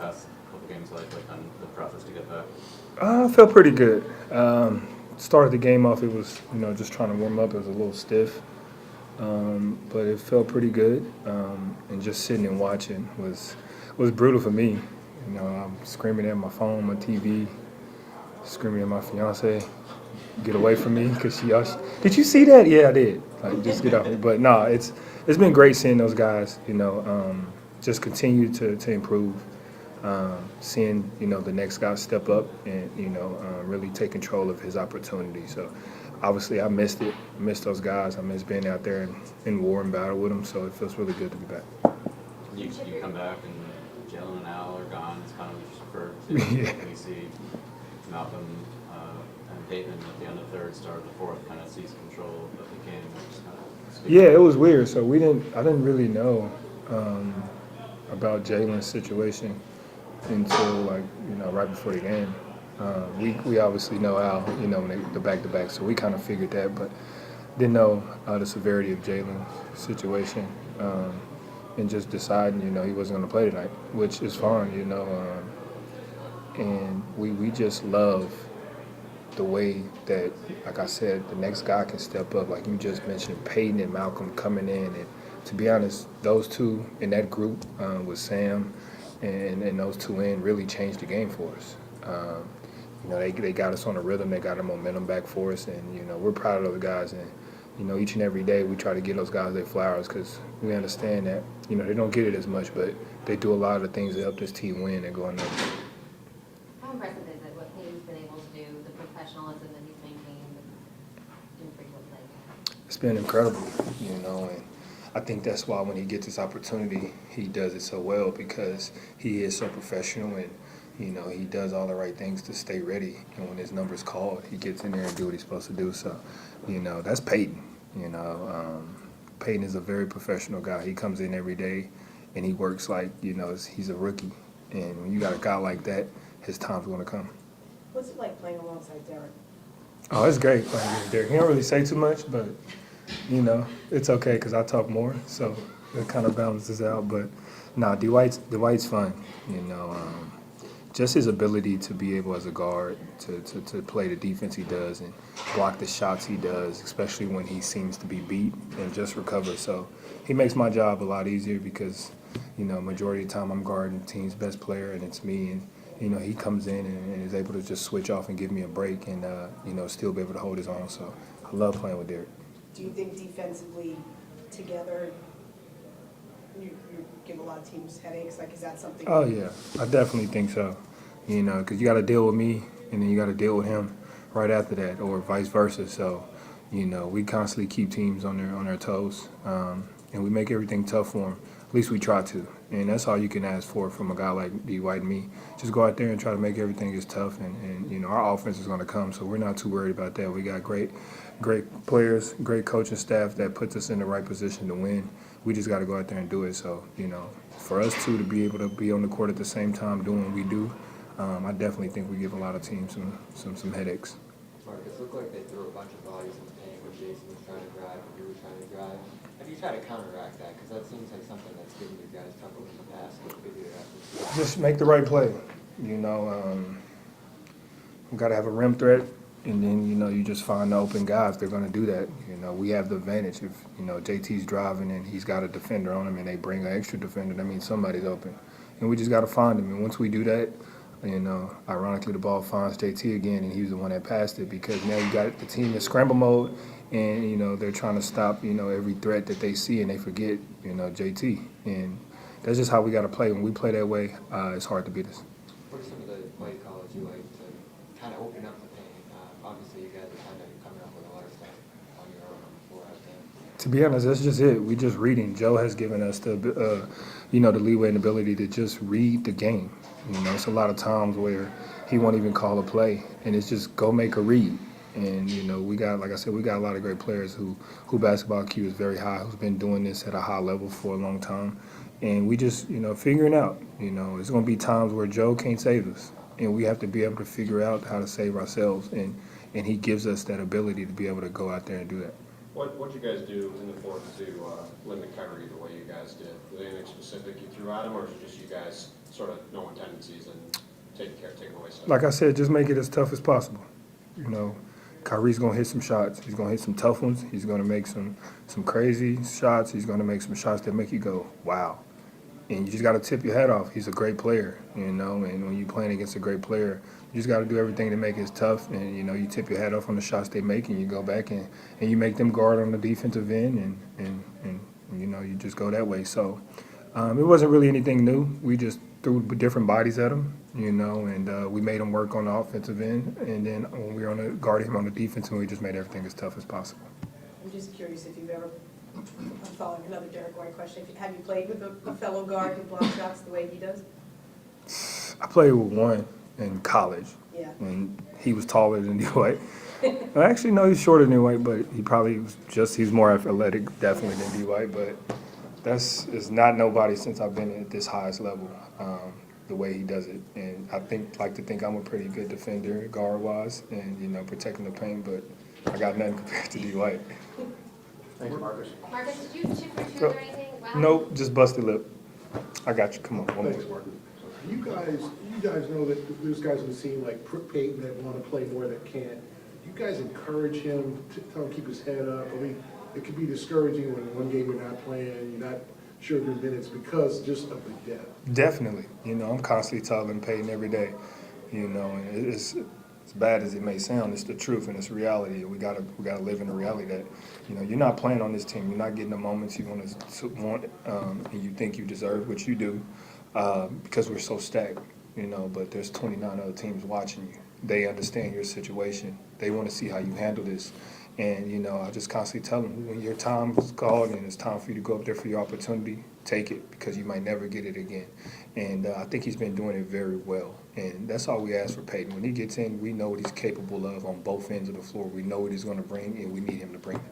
past couple games like on the process to get back? I felt pretty good. Started the game off, it was, just trying to warm up. It was a little stiff, but it felt pretty good. And just sitting and watching was brutal for me. I'm screaming at my phone, my TV, screaming at my fiance, get away from me, because she asked, "Did you see that?" Yeah, I did. Like, just get off me. But no, it's been great seeing those guys. Just continue to improve. Seeing the next guy step up and really take control of his opportunity. So obviously I missed it, missed those guys. I miss being out there in war and battle with them. So it feels really good to be back. You come back and Jaylen and Al are gone. It's kind of just referred to. Yeah. We see Malcolm and Peyton at the end of the third, start of the fourth, kind of seize control of the game. Just kind of Yeah, it was weird. So I didn't really know about Jaylen's situation until right before the game. We obviously know Al, when the back-to-back, so we kind of figured that, but didn't know the severity of Jaylen's situation, and just deciding, he wasn't going to play tonight, which is fine, and we just love the way that, like I said, the next guy can step up, like you just mentioned, Peyton and Malcolm coming in, and to be honest, those two in that group with Sam and those two in really changed the game for us. They got us on a rhythm, they got the momentum back for us, and we're proud of those guys. And each and every day we try to give those guys their flowers, because we understand that they don't get it as much, but they do a lot of the things that help this team win and go on. How impressive is it what Peyton's been able to do, the professionalism that he's maintained in frequent play? It's been incredible, and I think that's why when he gets this opportunity, he does it so well, because he is so professional, and he does all the right things to stay ready. And when his number's called, he gets in there and do what he's supposed to do. So, that's Peyton. Peyton is a very professional guy. He comes in every day, and he works like he's a rookie. And when you got a guy like that, his time's going to come. What's it like playing alongside Derek? Oh, it's great playing with Derek. He don't really say too much, but it's okay because I talk more, so it kind of balances out. But Dwight's fun. Just his ability to be able as a guard to play the defense he does and block the shots he does, especially when he seems to be beat, and just recover. So he makes my job a lot easier, because majority of the time I'm guarding the team's best player, and it's me. And he comes in and is able to just switch off and give me a break, and still be able to hold his own. So I love playing with Derek. Do you think defensively together you give a lot of teams headaches? Like, is that something? Oh, yeah. I definitely think so. Because you got to deal with me, and then you got to deal with him right after that, or vice versa. So, we constantly keep teams on their toes, and we make everything tough for them. At least we try to. And that's all you can ask for from a guy like Dwight and me. Just go out there and try to make everything as tough, and our offense is going to come, so we're not too worried about that. We got great players, great coaching staff that puts us in the right position to win. We just got to go out there and do it. So, for us two to be able to be on the court at the same time doing what we do, I definitely think we give a lot of teams some headaches. Marcus, looked like they threw a bunch of bodies in the paint when Jason was trying to drive and you were trying to drive. How do you try to counteract that? Because that seems like something that's given you guys trouble in the past. Just make the right play. You got to have a rim threat, and then you just find the open guys. They're going to do that. We have the advantage. If JT's driving and he's got a defender on him, and they bring an extra defender, that means somebody's open, and we just got to find him. And once we do that, ironically, the ball finds JT again, and he's the one that passed it, because now you got the team in scramble mode, and they're trying to stop every threat that they see, and they forget JT, and that's just how we got to play. When we play that way, it's hard to beat us. What are some of the play calls you like to kind of open up the paint? Obviously, you guys are kind of coming up with a lot of stuff on your own on the floor out there. To be honest, that's just it. We just reading. Joe has given us the leeway and ability to just read the game. It's a lot of times where he won't even call a play, and it's just go make a read. And we got, like I said, we got a lot of great players who basketball IQ is very high, who's been doing this at a high level for a long time, and we just figuring out. It's going to be times where Joe can't save us, and we have to be able to figure out how to save ourselves, and he gives us that ability to be able to go out there and do that. What'd you guys do in the fourth to limit Kyrie the way you guys did? Was there anything specific you threw at him, or is it just you guys sort of knowing tendencies and taking away stuff? Like I said, just make it as tough as possible. You know, Kyrie's gonna hit some shots. He's gonna hit some tough ones. He's gonna make some crazy shots. He's gonna make some shots that make you go, wow. And you just gotta tip your hat off. He's a great player, you know. And when you're playing against a great player, you just gotta do everything to make it tough. And you know, you tip your hat off on the shots they make, and you go back and you make them guard on the defensive end, and you know, you just go that way. So it wasn't really anything new. We just threw different bodies at him, you know, and we made him work on the offensive end. And then when we were on the guard him on the defensive end, we just made everything as tough as possible. I'm just curious if you've ever, I'm following another Derek White question, have you played with a fellow guard who blocks shots the way he does? I played with one in college, Yeah. and he was taller than D. White. Well, actually, no, he's shorter than D. White, but he probably was he's more athletic, definitely, than D. White. But it's not nobody since I've been at this highest level, the way he does it. And I like to think I'm a pretty good defender, guard-wise, and, you know, protecting the paint, but I got nothing compared to D. White. Thanks, Marcus. Marcus, did you shoot for two or anything? Wow. Nope, just busted lip. I got you. Come on, one Thanks, more. Marcus. You guys know that there's guys on the scene like Peyton that want to play more that can't. You guys encourage him, tell him to keep his head up. I mean, it could be discouraging when one game you're not playing, you're not sure of your minutes because just of the depth. Definitely. You know, I'm constantly telling Peyton every day, you know, and it's as bad as it may sound, it's the truth and it's reality. We gotta live in the reality that, you know, you're not playing on this team. You're not getting the moments you want and you think you deserve, which you do, because we're so stacked, you know, but there's 29 other teams watching you. They understand your situation. They want to see how you handle this. And, you know, I just constantly tell them, when your time is called and it's time for you to go up there for your opportunity, take it, because you might never get it again. And I think he's been doing it very well. And that's all we ask for Peyton. When he gets in, we know what he's capable of on both ends of the floor. We know what he's going to bring, and we need him to bring it.